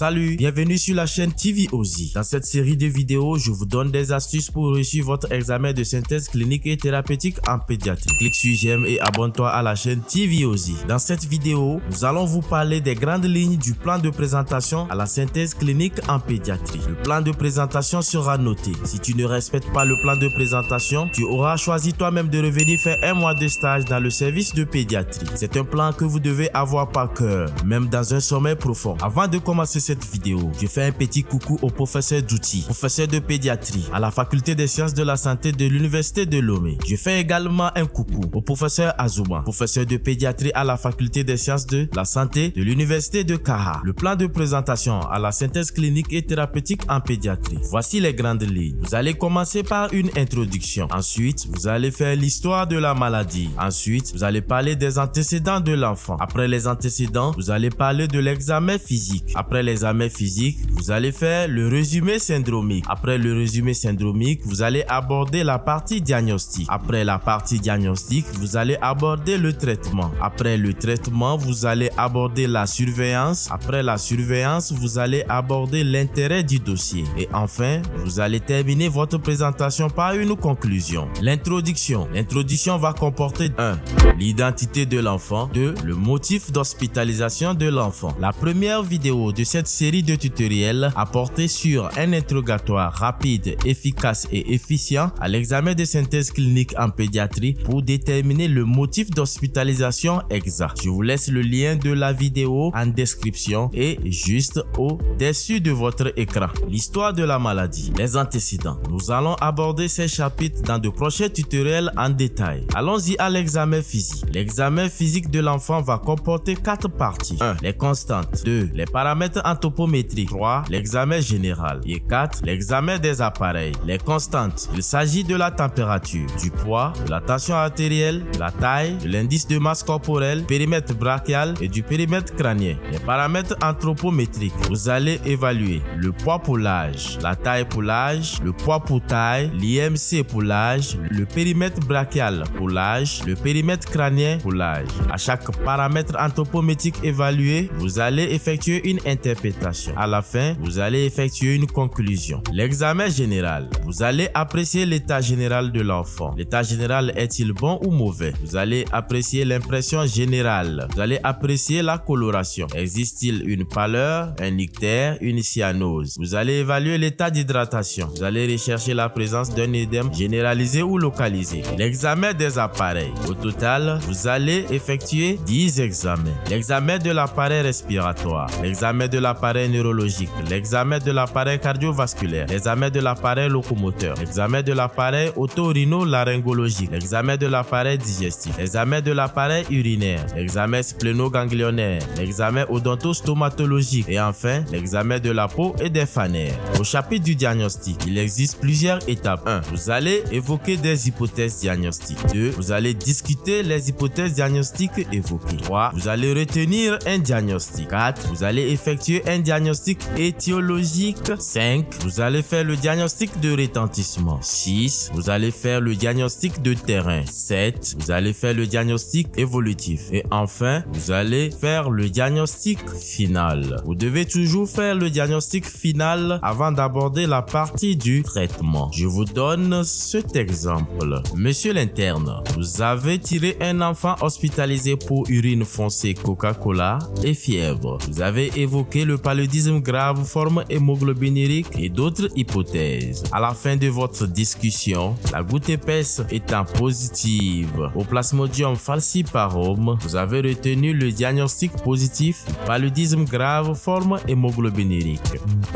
Salut, bienvenue sur la chaîne TV Ozi. Dans cette série de vidéos, je vous donne des astuces pour réussir votre examen de synthèse clinique et thérapeutique en pédiatrie. Clique sur j'aime et abonne-toi à la chaîne TV Ozi. Dans cette vidéo, nous allons vous parler des grandes lignes du plan de présentation à la synthèse clinique en pédiatrie. Le plan de présentation sera noté. Si tu ne respectes pas le plan de présentation, tu auras choisi toi-même de revenir faire un mois de stage dans le service de pédiatrie. C'est un plan que vous devez avoir par cœur, même dans un sommeil profond. Avant de commencer cette vidéo, je fais un petit coucou au professeur Douti, professeur de pédiatrie à la faculté des sciences de la santé de l'université de Lomé. Je fais également un coucou au professeur Azuma, professeur de pédiatrie à la faculté des sciences de la santé de l'université de Kaha. Le plan de présentation à la synthèse clinique et thérapeutique en pédiatrie. Voici les grandes lignes. Vous allez commencer par une introduction. Ensuite, vous allez faire l'histoire de la maladie. Ensuite, vous allez parler des antécédents de l'enfant. Après les antécédents, vous allez parler de l'examen physique. Après l'examen physique, vous allez faire le résumé syndromique. Après le résumé syndromique, vous allez aborder la partie diagnostic. Après la partie diagnostic, vous allez aborder le traitement. Après le traitement, vous allez aborder la surveillance. Après la surveillance, vous allez aborder l'intérêt du dossier. Et enfin, vous allez terminer votre présentation par une conclusion. L'introduction. L'introduction va comporter 1. L'identité de l'enfant. 2. Le motif d'hospitalisation de l'enfant. La première vidéo de cette série de tutoriels a porté sur un interrogatoire rapide, efficace et efficient à l'examen de synthèse clinique en pédiatrie pour déterminer le motif d'hospitalisation exact. Je vous laisse le lien de la vidéo en description et juste au-dessus de votre écran. L'histoire de la maladie, les antécédents. Nous allons aborder ces chapitres dans de prochains tutoriels en détail. Allons-y à l'examen physique. L'examen physique de l'enfant va comporter 4 parties. 1. Les constantes. 2. Les paramètres anthropométriques. 3. L'examen général. Et 4. L'examen des appareils. Les constantes. Il s'agit de la température, du poids, de la tension artérielle, de la taille, de l'indice de masse corporelle, périmètre brachial et du périmètre crânien. Les paramètres anthropométriques. Vous allez évaluer le poids pour l'âge, la taille pour l'âge, le poids pour taille, l'IMC pour l'âge, le périmètre brachial pour l'âge, le périmètre crânien pour l'âge. À chaque paramètre anthropométrique évalué, vous allez effectuer une interprétation. À la fin, vous allez effectuer une conclusion. L'examen général. Vous allez apprécier l'état général de l'enfant. L'état général est-il bon ou mauvais? Vous allez apprécier l'impression générale. Vous allez apprécier la coloration. Existe-t-il une pâleur, un ictère, une cyanose? Vous allez évaluer l'état d'hydratation. Vous allez rechercher la présence d'un édème généralisé ou localisé. L'examen des appareils. Au total, vous allez effectuer 10 examens. L'examen de l'appareil respiratoire, l'examen de l'appareil neurologique, l'examen de l'appareil cardiovasculaire, l'examen de l'appareil locomoteur, l'examen de l'appareil otorhino-laryngologique, l'examen de l'appareil digestif, l'examen de l'appareil urinaire, l'examen splénoganglionnaire, l'examen odontostomatologique et enfin l'examen de la peau et des fanères. Au chapitre du diagnostic, il existe plusieurs étapes. 1. Vous allez évoquer des hypothèses diagnostiques. 2. Vous allez discuter les hypothèses diagnostiques évoquées. 3. Vous allez retenir un diagnostic. 4. Vous allez effectuer un diagnostic étiologique. 5. Vous allez faire le diagnostic de retentissement. 6. Vous allez faire le diagnostic de terrain. 7. Vous allez faire le diagnostic évolutif. Et enfin, vous allez faire le diagnostic final. Vous devez toujours faire le diagnostic final avant d'aborder la partie du traitement. Je vous donne cet exemple. Monsieur l'interne, vous avez tiré un enfant hospitalisé pour urine foncée Coca-Cola et fièvre. Vous avez évoqué le paludisme grave, forme hémoglobinurique et d'autres hypothèses. À la fin de votre discussion, la goutte épaisse étant positive au Plasmodium falciparum, vous avez retenu le diagnostic positif du paludisme grave, forme hémoglobinurique.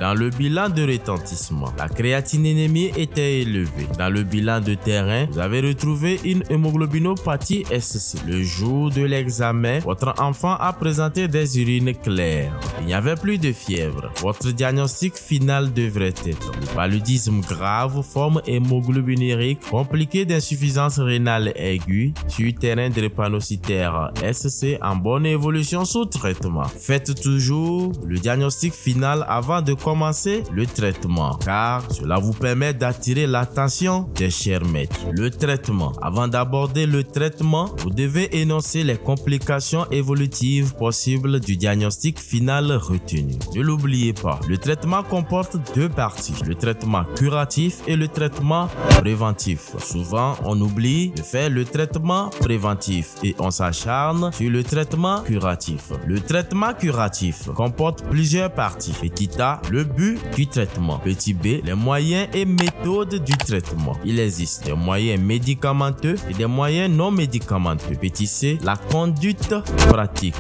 Dans le bilan de retentissement, la créatinémie était élevée. Dans le bilan de terrain, vous avez retrouvé une hémoglobinopathie SC. Le jour de l'examen, votre enfant a présenté des urines claires. Il n'y avait plus de fièvre. Votre diagnostic final devrait être le paludisme grave, forme hémoglobinurique, compliqué d'insuffisance rénale aiguë, sur terrain drépanocytaire SC en bonne évolution sous traitement. Faites toujours le diagnostic final avant de commencer le traitement, car cela vous permet d'attirer l'attention des chers maîtres. Le traitement. Avant d'aborder le traitement, vous devez énoncer les complications évolutives possibles du diagnostic final retenu. retenue. Ne l'oubliez pas, le traitement comporte deux parties, le traitement curatif et le traitement préventif. Souvent, on oublie de faire le traitement préventif et on s'acharne sur le traitement curatif. Le traitement curatif comporte plusieurs parties. Petit A, le but du traitement. Petit B, les moyens et méthodes du traitement. Il existe des moyens médicamenteux et des moyens non médicamenteux. Petit C, la conduite pratique.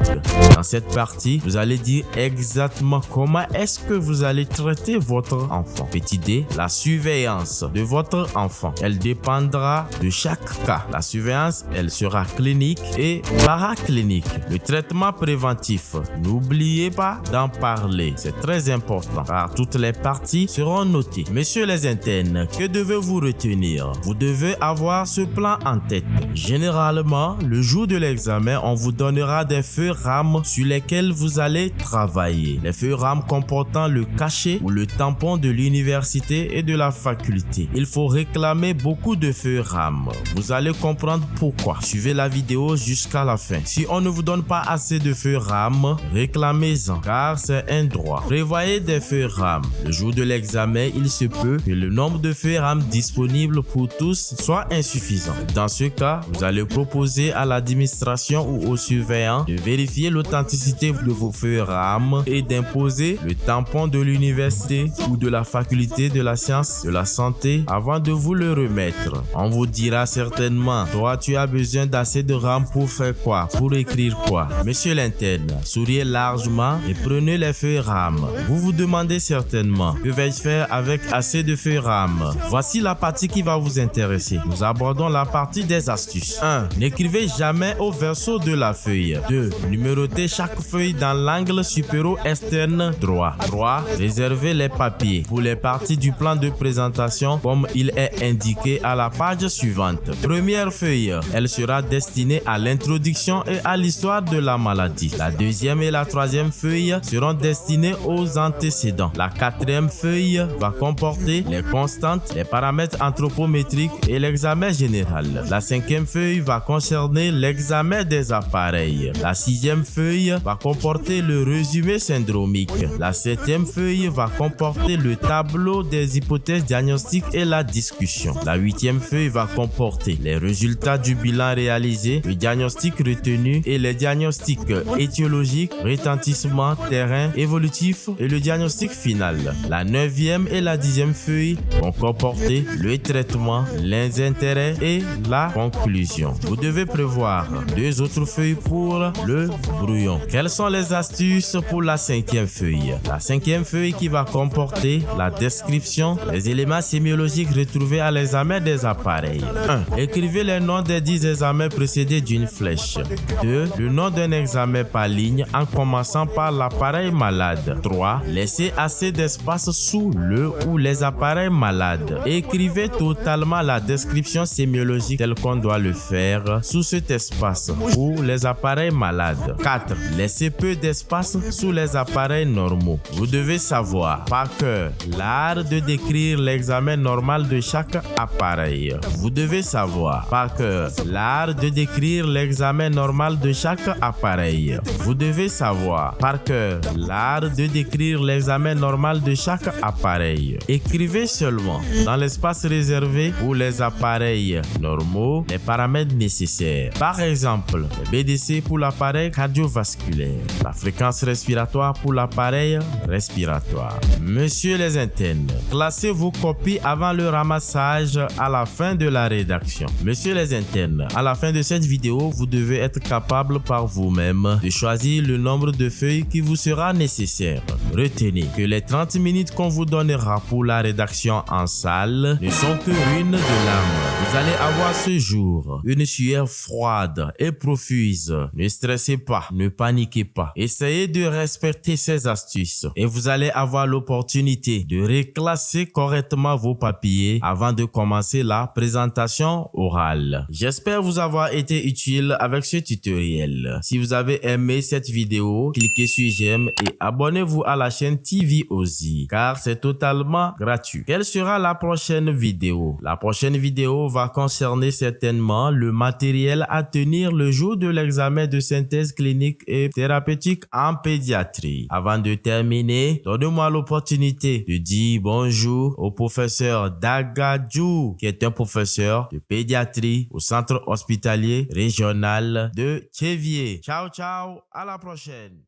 Dans cette partie, vous allez dire exactement comment est-ce que vous allez traiter votre enfant. Petit D, la surveillance de votre enfant. Elle dépendra de chaque cas. La surveillance, elle sera clinique et paraclinique. Le traitement préventif, n'oubliez pas d'en parler. C'est très important car toutes les parties seront notées. Messieurs les internes, que devez-vous retenir? Vous devez avoir ce plan en tête. Généralement, le jour de l'examen, on vous donnera des feuilles rames sur lesquelles vous allez travailler. Les feuilles rames comportant le cachet ou le tampon de l'université et de la faculté. Il faut réclamer beaucoup de feuilles rames. Vous allez comprendre pourquoi. Suivez la vidéo jusqu'à la fin. Si on ne vous donne pas assez de feuilles rames, réclamez-en car c'est un droit. Prévoyez des feuilles rames. Le jour de l'examen, il se peut que le nombre de feuilles rames disponibles pour tous soit insuffisant. Dans ce cas, vous allez proposer à l'administration ou au surveillant de vérifier l'authenticité de vos feuilles rames et d'imposer le tampon de l'université ou de la faculté de la science de la santé avant de vous le remettre. On vous dira certainement, toi tu as besoin d'assez de rames pour faire quoi? Pour écrire quoi? Monsieur l'interne, souriez largement et prenez les feuilles rames. Vous vous demandez certainement, que vais-je faire avec assez de feuilles rames? Voici la partie qui va vous intéresser. Nous abordons la partie des astuces. 1. N'écrivez jamais au verso de la feuille. 2. Numérotez chaque feuille dans l'angle supérieur externe droit. 3. Réservez les papiers pour les parties du plan de présentation comme il est indiqué à la page suivante. Première feuille, elle sera destinée à l'introduction et à l'histoire de la maladie. La deuxième et la troisième feuille seront destinées aux antécédents. La quatrième feuille va comporter les constantes, les paramètres anthropométriques et l'examen général. La cinquième feuille va concerner l'examen des appareils. La sixième feuille va comporter le résumé syndromique. La septième feuille va comporter le tableau des hypothèses diagnostiques et la discussion. La huitième feuille va comporter les résultats du bilan réalisé, le diagnostic retenu et les diagnostics étiologiques, retentissement, terrain, évolutif et le diagnostic final. La neuvième et la dixième feuille vont comporter le traitement, les intérêts et la conclusion. Vous devez prévoir deux autres feuilles pour le brouillon. Quelles sont les astuces pour la cinquième feuille? La cinquième feuille qui va comporter la description, les éléments sémiologiques retrouvés à l'examen des appareils. 1. Écrivez les noms des 10 examens précédés d'une flèche. 2. Le nom d'un examen par ligne en commençant par l'appareil malade. 3. Laissez assez d'espace sous le ou les appareils malades. Écrivez totalement la description sémiologique telle qu'on doit le faire sous cet espace pour les appareils malades. 4. Laissez peu d'espace sous les appareils normaux. Vous devez savoir par cœur l'art de décrire l'examen normal de chaque appareil. Vous devez savoir par cœur l'art de décrire l'examen normal de chaque appareil. Vous devez savoir par cœur l'art de décrire l'examen normal de chaque appareil. Écrivez seulement dans l'espace réservé pour les appareils normaux les paramètres nécessaires. Par exemple, le BDC pour l'appareil cardiovasculaire, la fréquence respiratoire pour l'appareil respiratoire. Messieurs les internes, classez vos copies avant le ramassage à la fin de la rédaction. Messieurs les internes, à la fin de cette vidéo, vous devez être capable par vous-même de choisir le nombre de feuilles qui vous sera nécessaire. Retenez que les 30 minutes qu'on vous donnera pour la rédaction en salle ne sont que ruines de l'âme. Vous allez avoir ce jour une sueur froide et profuse. Ne stressez pas, ne paniquez pas. Essayez de respecter ces astuces et vous allez avoir l'opportunité de reclasser correctement vos papiers avant de commencer la présentation orale. J'espère vous avoir été utile avec ce tutoriel. Si vous avez aimé cette vidéo, cliquez sur j'aime et abonnez-vous à la chaîne TV Ozzy car c'est totalement gratuit. Quelle sera la prochaine vidéo? La prochaine vidéo va concerner certainement le matériel à tenir le jour de l'examen de synthèse clinique et thérapeutique en pédiatrie. pédiatrie. Avant de terminer, donne-moi l'opportunité de dire bonjour au professeur Dagadjou, qui est un professeur de pédiatrie au centre hospitalier régional de Tchéviers. Ciao, ciao, à la prochaine.